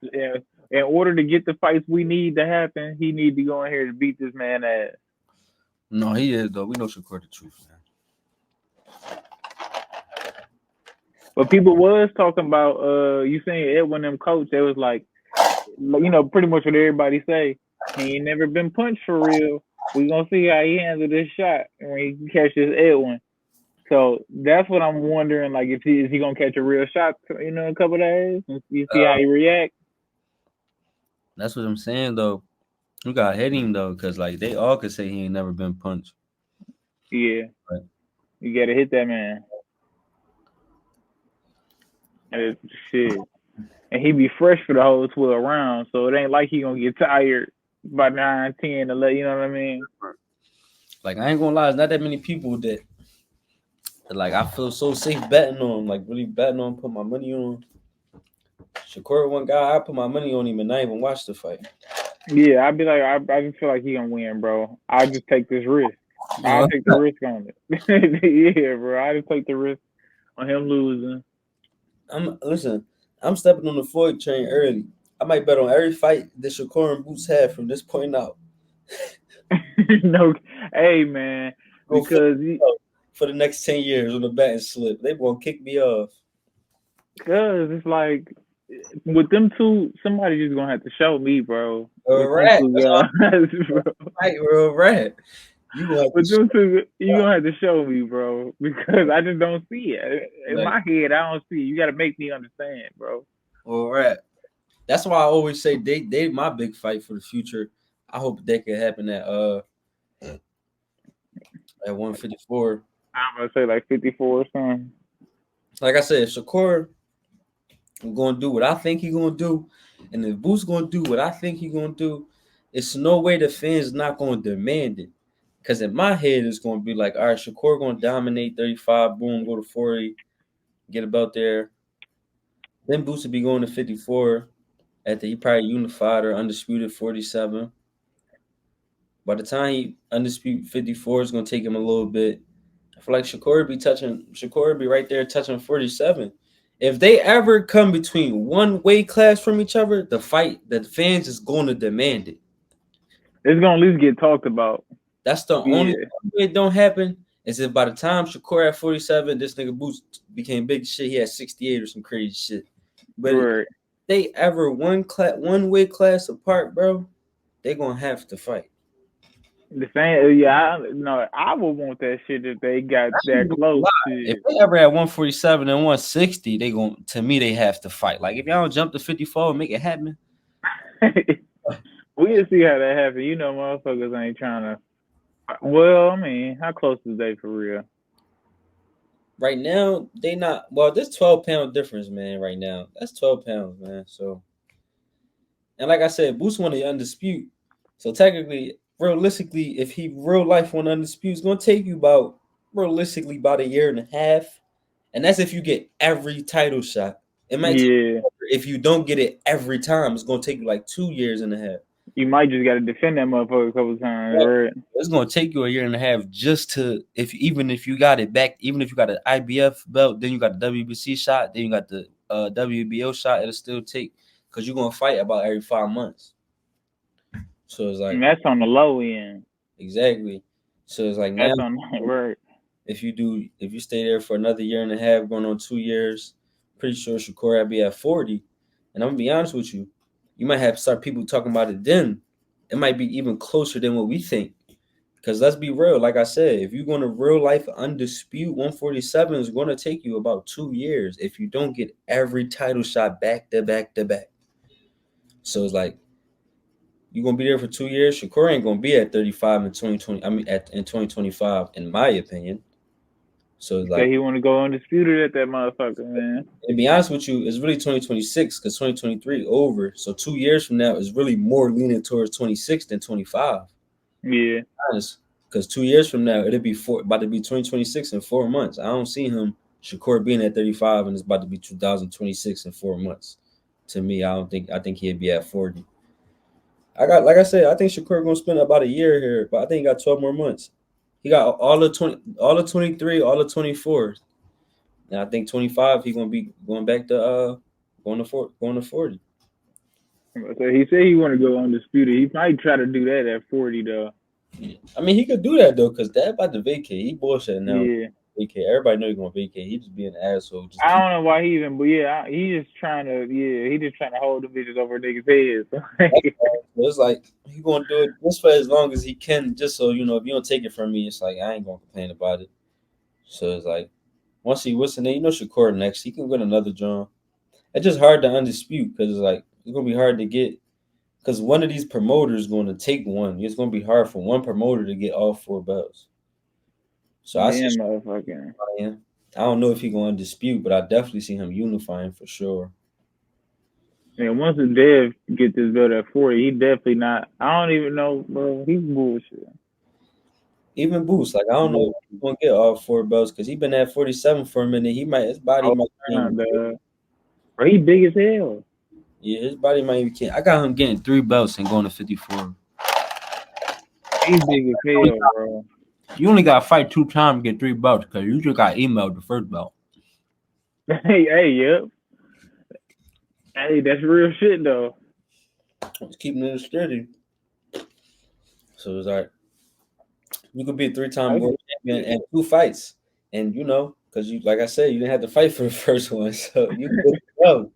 In order to get the fights we need to happen, he need to go in here to beat this man ass. No, he is though. We know Shakur the truth, man. But people was talking about you saying Edwin them coach. They was like, you know, pretty much what everybody say. He ain't never been punched for real. We gonna see how he handle this shot when he catches Edwin. So that's what I'm wondering. Like, if is he gonna catch a real shot, you know, in a couple of days? And you see how he react. That's what I'm saying though. We got to hit him though, because like they all could say he ain't never been punched. Yeah, right. You gotta hit that man. And shit, and he be fresh for the whole 12 rounds, so it ain't like he gonna get tired by 9, 10, 11. You know what I mean? Like, I ain't gonna lie, there's not that many people that like I feel so safe betting on, like really betting on, put my money on. Shakur, one guy, I put my money on him and not even watch the fight. Yeah, I'd be like, I just feel like he gonna win, bro. I just take this risk. I'll take the risk on it. Yeah, bro. I just take the risk on him losing. I'm stepping on the Floyd train early. I might bet on every fight that Shakur and Boots have from this point out. No, hey man, because for the next 10 years on the betting slip, they gonna kick me off. Cause it's like with them two, somebody just gonna have to show me, bro. Right, bro. Right, bro. Right. With them two, you gonna have to show me, bro, because I just don't see it. In my head, I don't see it. You gotta make me understand, bro. All right. That's why I always say they my big fight for the future. I hope that can happen at 154. I'm gonna say like 54 or something. Like I said, if Shakur gonna do what I think he's gonna do, and if Boots gonna do what I think he's gonna do, it's no way the fans not gonna demand it. Because in my head, it's gonna be like, all right, Shakur gonna dominate 35, boom, go to 40, get about there. Then Boots will be going to 54 after he probably unified or undisputed 47. By the time he undisputed 54, it's gonna take him a little bit. I feel like Shakur be right there touching 47. If they ever come between one weight class from each other, the fans is going to demand it. It's gonna at least get talked about. That's the only way it don't happen. Is if by the time Shakur at 47, this nigga Boots became big shit. He had 68 or some crazy shit. But if they ever one weight class apart, bro, they gonna have to fight. The same, yeah, I would want that shit if they got that close. If they ever at 147 and 160, they have to fight. Like, if y'all don't jump to 54 and make it happen. We'll see how that happens. You know, motherfuckers ain't trying to. Well, I mean, how close is they for real? Right now, they not. Well, there's 12-pound difference, man. Right now, that's 12 pounds, man. So, and like I said, Boots won the undisputed. So technically, realistically, if he real life won undisputed, it's gonna take you about a year and a half, and that's if you get every title shot. It might take, if you don't get it every time, it's gonna take you like 2 years and a half. You might just got to defend that motherfucker a couple times, right? It's gonna take you a year and a half just to even if you got it back, even if you got an IBF belt, then you got the WBC shot, then you got the WBO shot. It'll still take because you're gonna fight about every 5 months. So it's And like that's on the low end. exactly. So it's like now That's on right. if you stay there for another year and a half, going on 2 years, pretty sure Shakur will be at 40. And I'm gonna be honest with you, you might have start people talking about it then. It might be even closer than what we think. Because let's be real, like I said, if you're going to real life undispute 147 is going to take you about 2 years if you don't get every title shot back to back to back. So it's like you're gonna be there for 2 years. Shakur ain't gonna be at 35 in 2020. I mean, in 2025, in my opinion. So it's Say like, he want to go undisputed at that motherfucker, man. to be honest with you, it's really 2026 because 2023 over. So 2 years from now is really more leaning towards 26 than 25. Yeah. Honest, because 2 years from now it'll be about to be 2026 in 4 months. I don't see him Shakur being at 35 and it's about to be 2026 in 4 months. To me, I don't think. I think he'd be at 40. Like I said, I think Shakur gonna spend about a year here, but I think he got 12 more months. He got all of 20, all of 23, all of 24, and I think 25 he gonna be going back to going to 40. So he said he want to go undisputed. He might try to do that at 40 though. I mean, he could do that though, cause Dad about to vacate. He bullshit now. Yeah. Vacate. Everybody know he's gonna vacate. He just being an asshole. Just I keep. don't know why he even, but yeah, he just trying to, he just trying to hold the bitches over niggas' heads. It's like he gonna do it just for as long as he can, just so you know. If you don't take it from me, it's like I ain't gonna complain about it. So it's like once he wins, you know, Shakur next, he can win another drum. It's just hard to undispute because it's like it's gonna be hard to get because one of these promoters is going to take one. It's gonna be hard for one promoter to get all four belts. So I see Damn, motherfucking. unifying. I don't know if he gonna dispute, but I definitely see him unifying for sure. And once the Dev get this belt at 40, he definitely not. I don't even know, bro. He's bullshit. Even Boost, like I don't know if he's gonna get all four belts because he been at 47 for a minute. His body Oh, might God, be. bro, he big as hell. Yeah, his body might even can't. I got him getting 3 belts and going to 54. He big as hell, bro. You only got to fight 2 times to get 3 belts because you just got emailed the first belt. Hey, yep. Hey, that's real shit though. It's keeping it steady. So it's like you could be a 3-time world champion and 2 fights, and you know because you, like I said, you didn't have to fight for the first one, so you good to go.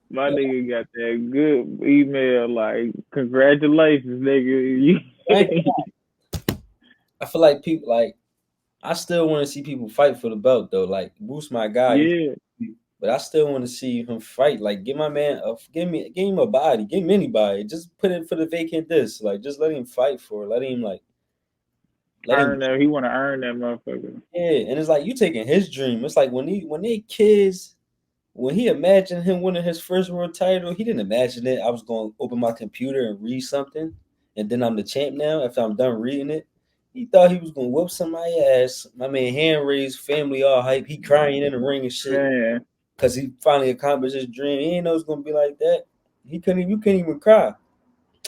My nigga got that good email like, congratulations, nigga. I feel like people like I still want to see people fight for the belt though. Like Boost, my guy, Yeah. but I still want to see him fight. Like give my man, give him a body, give him anybody. Just put it for the vacant disc. Like just let him fight for it. Let him Earn that. He want to earn that motherfucker. Yeah, and it's like you taking his dream. It's like when they kids. When he imagined him winning his first world title, he didn't imagine it. I was going to open my computer and read something, and then I'm the champ now. After I'm done reading it, he thought he was going to whoop somebody's ass. My man, hand raised, family all hype. He crying in the ring and shit Man. because he finally accomplished his dream. He didn't know it was going to be like that. You couldn't even cry.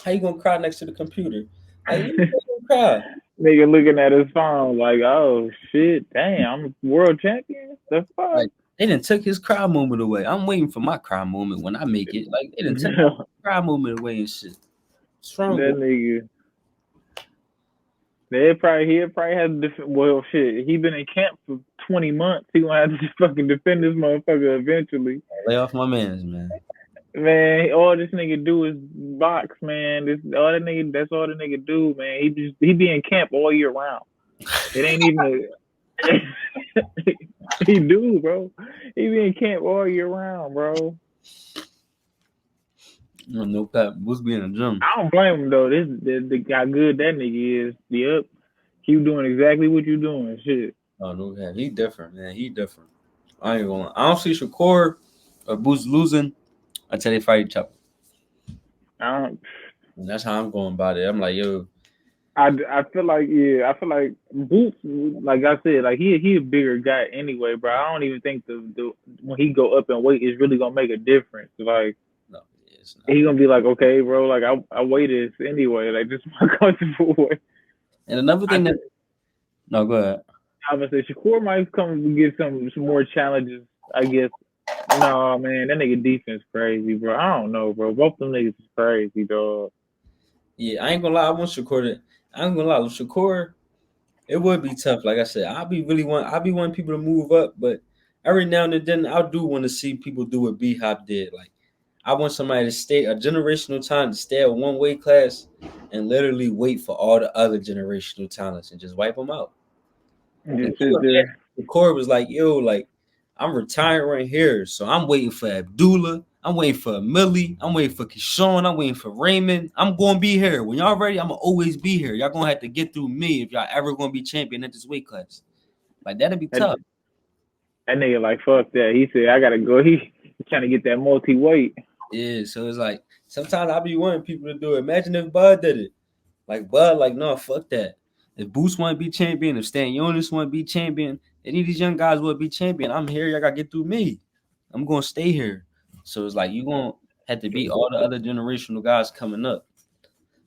How you gonna cry next to the computer? Like you gonna cry. Nigga looking at his phone like, oh shit, damn, I'm world champion. The fuck? Like they didn't took his cry moment away. I'm waiting for my cry moment when I make it. Like they didn't take my cry moment away and shit. Strong. That nigga. He'll probably have to defend. Well, shit, he been in camp for 20 months. He gonna have to just fucking defend this motherfucker eventually. Lay off my mans, man. Man, all this nigga do is box, man. That's all the nigga do, man. He be in camp all year round. It ain't even he do, bro. He be in camp all year round, bro. No cap. What's being a gym? I don't blame him though. How good that nigga is. Yep. Keep doing exactly what you doing. Shit. Oh no cap. He different, man. He different. I ain't gonna. I don't see Shakur or Boost losing until they fight each other. And that's how I'm going about it. I'm like, yo. I feel like Boots, like I said, like he a bigger guy anyway, bro. I don't even think the when he go up in weight is really gonna make a difference. Like No, yeah. it's not. He gonna be like, okay, bro, like I waited anyway, like this is my comfortable way. And another I thing that think no, go ahead. I would say Shakur might come and get some more challenges. I guess. No, man, that nigga defense crazy, bro. I don't know, bro. Both them niggas is crazy, dog. Yeah, I ain't gonna lie. I want Shakur to. I ain't gonna lie. With Shakur, it would be tough. Like I said, I'll be wanting people to move up, but every now and then I do want to see people do what B Hop did. Like I want somebody to stay a generational talent to stay at one weight class and literally wait for all the other generational talents and just wipe them out. And Just can you sit there. imagine Corey was like, yo, like, I'm retiring here. So I'm waiting for Abdullah. I'm waiting for Millie. I'm waiting for Keyshawn. I'm waiting for Raymond. I'm going to be here. When y'all ready, I'm going to always be here. Y'all going to have to get through me if y'all ever going to be champion at this weight class. Like, that'd be That, tough. that nigga like fuck that. He said I gotta go. He trying to get that multi weight. Yeah, so it's like, sometimes I be wanting people to do it. Imagine if Bud did it. Like, Bud, like, no, fuck that. If Boost want to be champion, if Stan Jonas want to be champion, any of these young guys will be champion. I'm here. Y'all got to get through me. I'm going to stay here. So it's like, you going to have to beat all the other generational guys coming up.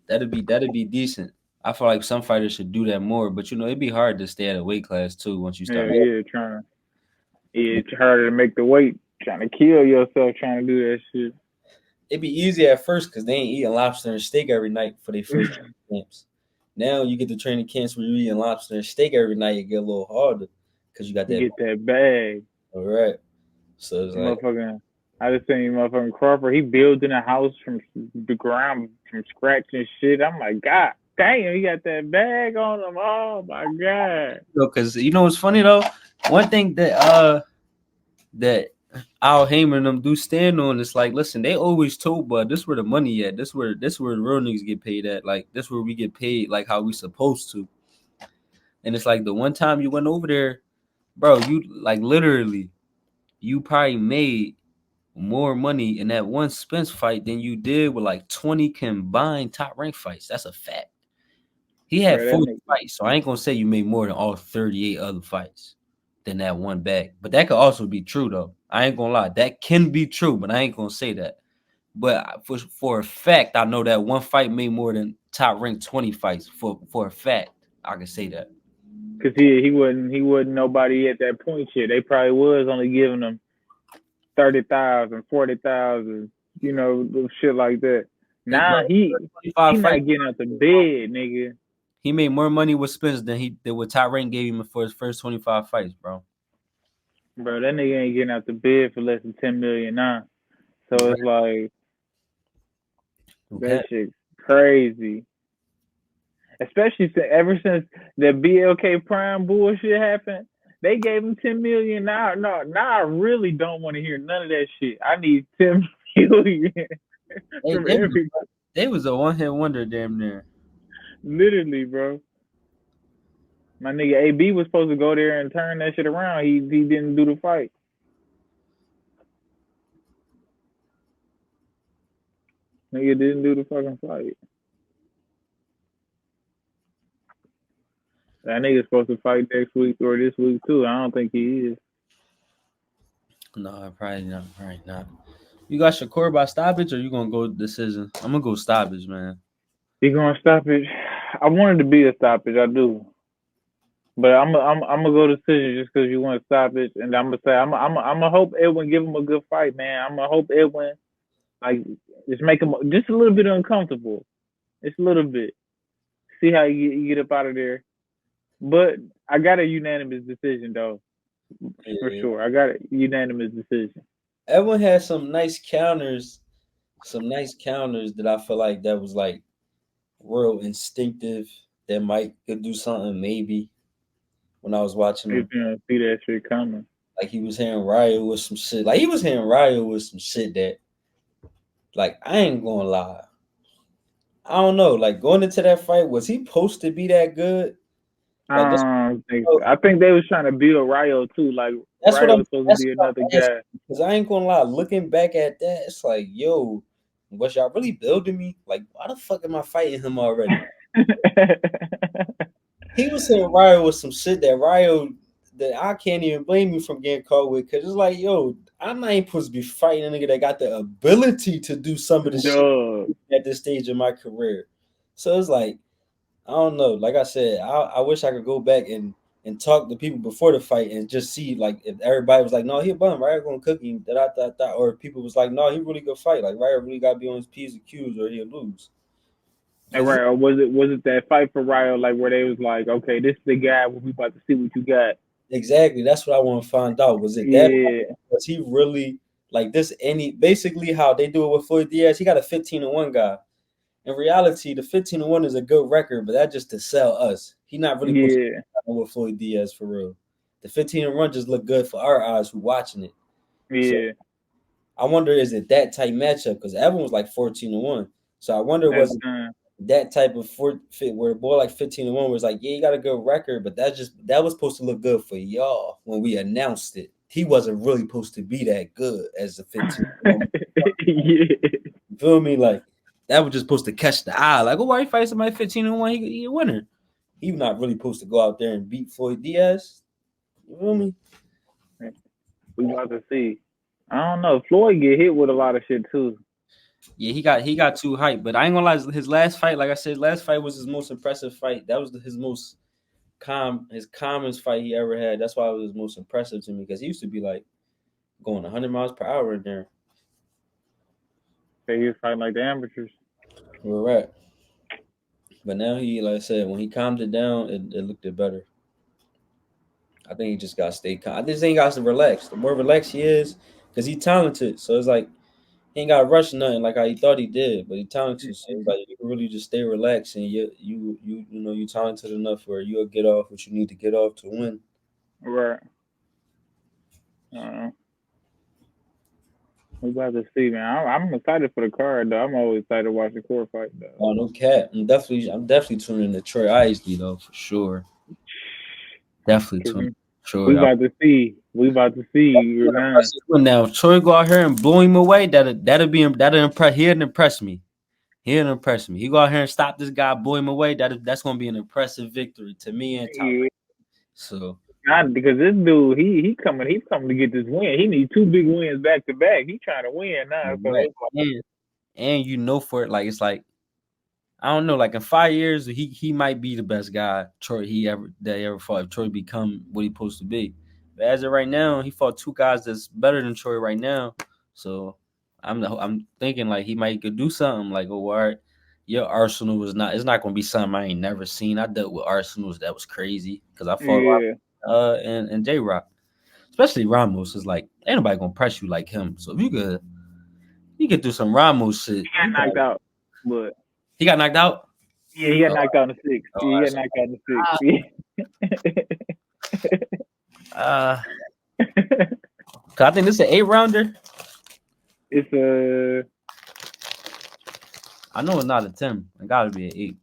That'd be decent. I feel like some fighters should do that more, but it'd be hard to stay at a weight class too once you start. Yeah, trying. Yeah, it's harder to make the weight. Trying to kill yourself trying to do that shit. It'd be easy at first because they ain't eating lobster and steak every night for their first camps. Now you get the training camps where you eating lobster and steak every night. It get a little harder because you got You that. get that bag. All right. So it's like, Motherfucking, I just seen motherfucking Crawford. He building a house from the ground from scratch and shit. I'm like, God damn, he got that bag on him. Oh my god. because what's funny though. One thing that Al Heyman and them do stand on is like, listen, they always told Bud, this where the money at. This where the real niggas get paid at. Like this where we get paid like how we supposed to. And it's like the one time you went over there, bro, you like literally, you probably made more money in that one Spence fight than you did with like 20 combined top rank fights. That's a fact. He had Bro, that 40 nigga, fights, so I ain't gonna say you made more than all 38 other fights than that one bag. But that could also be true though. I ain't gonna lie. That can be true, but I ain't gonna say that. But for a fact, I know that one fight made more than top ranked 20 fights. For a fact, I can say that. cause he wasn't nobody at that point yet. They probably was only giving him 30,000, 40,000, shit like that. Hey, bro, Nah, he 25 not fights. getting out the bed, nigga. He made more money with Spence than what Top Rank gave him for his first 25 fights, bro. Bro, that nigga ain't getting out the bed for less than 10 million now. So it's like that Okay. shit crazy. Especially ever since the BLK Prime bullshit happened, they gave him 10 million. Now, no, now I really don't want to hear none of that shit. I need 10 million They, from they, was, every, they was a one hit wonder, damn near. literally, bro. My nigga AB was supposed to go there and turn that shit around. He didn't do the fight. Nigga didn't do the fucking fight. That nigga's supposed to fight next week or this week too. I don't think he is. No, probably not. Probably not. You got Shakur by stoppage, or you gonna go decision? I'm gonna go stoppage, man. He gonna stop it. I wanted to be a stoppage. I do. But I'm gonna go decision just because you want to stop it, and I'm gonna say I'm gonna hope Edwin give him a good fight, man. I'm gonna hope Edwin like just make him just a little bit uncomfortable, just a little bit. See how you get up out of there. But I got a unanimous decision though, for Yeah. sure. I got a unanimous decision. Everyone had some nice counters that I feel like that was like real instinctive. That might could do something maybe when I was watching You him. know, see that shit coming. Like he was hearing Ryo with some shit. Like he was hearing Ryo with some shit that, like, I ain't gonna lie. I don't know. Like going into that fight, was he supposed to be that good? Like this. I don't think so. I think they was trying to build Ryo too. Like That's what Ryo I'm. was supposed to That's be what another I'm asking. guy. Because I ain't gonna lie. Looking back at that, it's like, yo, was y'all really building me? Like, why the fuck am I fighting him already? He was saying Ryo with some shit that I can't even blame you from getting caught with. Because it's like, yo, I'm not even supposed to be fighting a nigga that got the ability to do some of the shit Duh. at this stage of my career. So it's like, I don't know. Like I said, I wish I could go back and talk to people before the fight and just see like if everybody was like, no, he a bum, right? Gonna cook him, that, or people was like, no, he really good fight. Like Ryder really got to be on his P's and Q's or he'll lose. And Cause right, or was it that fight for Ryo, like where they was like, okay, this is the guy we about to see what you got. exactly, that's what I want to find out. Was it that? Yeah, Was he really like this? Basically how they do it with Floyd Diaz, he got a 15-1 guy. In reality, the 15-1 is a good record, but that's just to sell us. He not really supposed to yeah, be with Floyd Diaz for real. The 15-1 just look good for our eyes who watching it. So yeah. I wonder, is it that type matchup? Because Edwin was like 14-1. So I wonder, That's was it done. that type of fit where a boy like 15-1 was like, yeah, you got a good record, but that was supposed to look good for y'all when we announced it. He wasn't really supposed to be that good as a 15-1. Yeah, You feel me? Like that was just supposed to catch the eye. Like, oh, why you fight somebody 15-1? He a winner. He not really supposed to go out there and beat Floyd Diaz. You feel me? we about to see. I don't know. Floyd get hit with a lot of shit too. Yeah, he got too hyped. But I ain't gonna lie, his last fight, like I said, last fight was his most impressive fight. That was his most his calmest fight he ever had. That's why it was most impressive to me because he used to be like going 100 miles per hour in there. Say he was fighting like the amateurs. We're right. But now he, like I said, when he calmed it down, it looked better. I think he just got to stay calm. I just ain't got to relax. The more relaxed he is, because he's talented. So it's like he ain't got to rush nothing like how he thought he did, but he talented. So it's like you can really just stay relaxed and you talented enough where you'll get off what you need to get off to win. Right. Uh, we about to see, man. I'm excited for the card though. I'm always excited to watch the core fight though. Oh no, cat. I'm definitely tuning in to Troy Isley though for sure. Definitely tuning. We Sure. about to see. We about to see. You know. Now, if Troy go out here and blow him away, that'll impress. He'll impress me. He'll impress me. He go out here and stop this guy, blow him away. That's gonna be an impressive victory to me and top. Yeah. So Not because this dude, he's coming to get this win. He needs two big wins back to back. He's trying to win now. So right. it's like, and for it, like it's like I don't know, like in 5 years, he might be the best guy Troy that ever fought. If Troy become what he's supposed to be, but as of right now, he fought two guys that's better than Troy right now. So I'm thinking like he might could do something like, oh, all right, your Arsenal was not. It's not gonna be something I ain't never seen. I dealt with Arsenals that was crazy because I fought yeah, and J Rock, especially Ramos is like ain't nobody gonna press you like him. So if you could do some Ramos shit. he got knocked out, but He got knocked out. yeah, he got knocked out in the sixth. Oh, Yeah, he got knocked out in the sixth. Uh, I think this is an 8-rounder. It's a. I know it's not a 10. It gotta be an 8.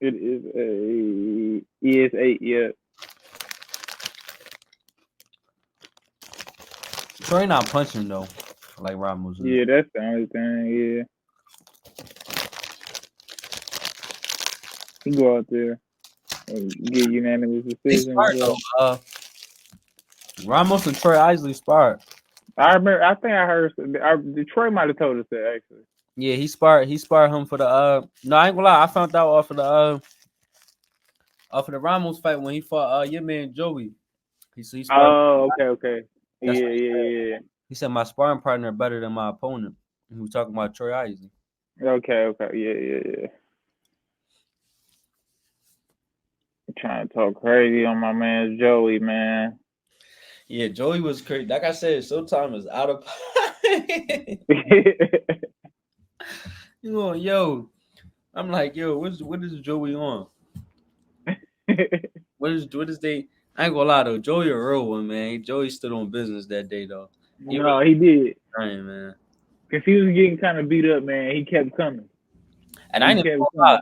It is a. Yeah, it's 8. Yeah. Troy not punching though, like Ramos. Yeah, that's the only thing. Yeah. He go out there and get unanimous They decision. sparred though. Ramos and Troy Isley sparred. I remember. I think I heard. Detroit might have told us that actually. Yeah, he sparred him for the No, I ain't gonna lie. I found out off of the Ramos fight when he fought your man Joey. He sparred. Oh, okay. That's Yeah, what he said. yeah. He said my sparring partner better than my opponent. He was talking about Troy Isley. Okay. Yeah. Trying to talk crazy on my man Joey, man. Yeah, Joey was crazy. Like I said, Showtime is out of pocket. You know, yo, I'm like, yo, what is Joey on? What is they? I ain't gonna lie though, Joey a real one, man. Joey stood on business that day though. No, he did. Trying, man. Cause he was getting kind of beat up, man. He kept coming. And I didn't lie.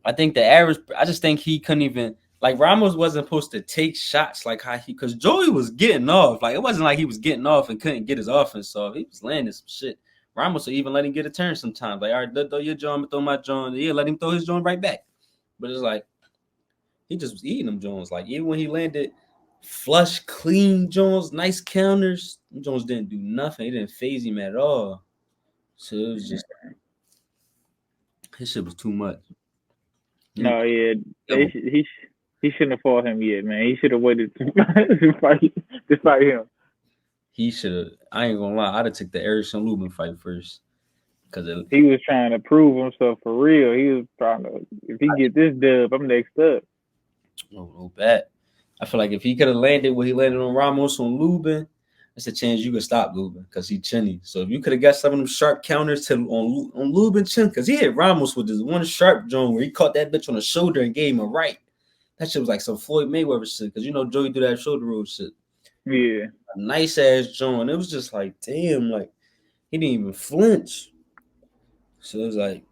I think the average. I just think he couldn't even. Like Ramos wasn't supposed to take shots like how because Joey was getting off. Like it wasn't like he was getting off and couldn't get his offense off. He was landing some shit. Ramos would even let him get a turn sometimes. Like, all right, throw your joint, throw my joint. Yeah, let him throw his joint right back. But it's like he just was eating them joints. Like even when he landed Flush, clean Jones, nice counters. Jones didn't do nothing. He didn't phase him at all. So it was just his shit was too much. He, No, yeah, he shouldn't have fought him yet, man. He should have waited to fight him. he should have. I ain't gonna lie. I'd have took the Erickson Lubin fight first because He was trying to prove himself for real. He was trying to. If he get this dub, I'm next up. no bet. I feel like if he could have landed what he landed on Ramos on Lubin, there's a chance you could stop Lubin because he chinny. So if you could have got some of them sharp counters to on Lubin chin, because he hit Ramos with this one sharp joint where he caught that bitch on the shoulder and gave him a right. That shit was like some Floyd Mayweather shit because you know Joey do that shoulder roll shit. Yeah, A nice ass joint. It was just like damn, like he didn't even flinch. So it was like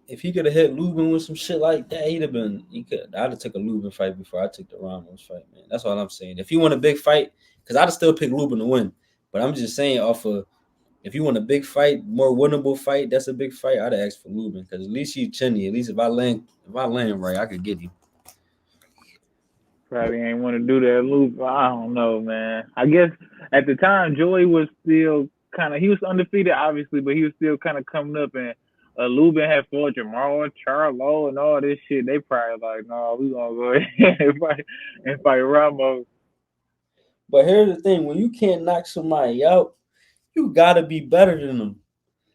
if he could have hit Lubin with some shit like that, he'd have been. He could. I'd have took a Lubin fight before I took the Ramos fight, man. That's all I'm saying. If he won a big fight, because I'd have still picked Lubin to win. But I'm just saying, off of if you want a big fight, more winnable fight, that's a big fight. I'd ask for Lubin because at least he's chinny. At least if I land right, I could get him. probably ain't want to do that loop. I don't know, man. I guess at the time Joey was still kind of he was undefeated, obviously, but he was still kind of coming up. And Lubin had fought Jamal, Charlo, and all this shit. They probably like, no, we gonna go ahead and fight Ramos. But here's the thing: when you can't knock somebody out, you gotta be better than them.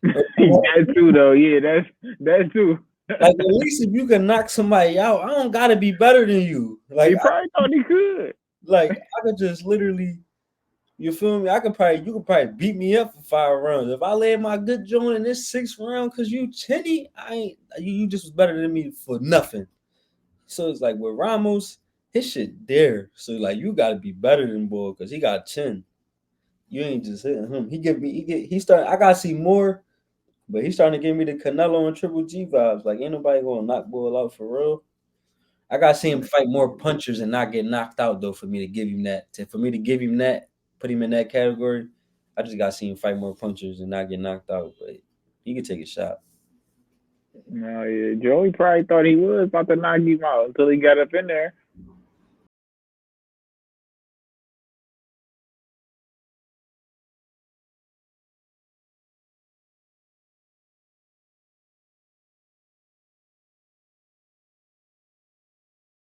That's true though. Yeah, that's true. Like at least if you can knock somebody out, I don't gotta be better than you. He probably thought he could. I could just literally, you feel me? You could probably beat me up for 5 rounds. If I land my good joint in this 6th round because you chinny, I ain't you just was better than me for nothing. So it's like with Ramos, his shit there. So like you gotta be better than boy because he got chin. You ain't just hitting him. He started. I gotta see more. But he's starting to give me the Canelo and Triple G vibes. Like, ain't nobody gonna knock Bull out for real. I gotta see him fight more punchers and not get knocked out though. For me to give him that, put him in that category. I just gotta see him fight more punchers and not get knocked out. But he could take a shot. No, yeah, Joey probably thought he was about to knock him out until he got up in there.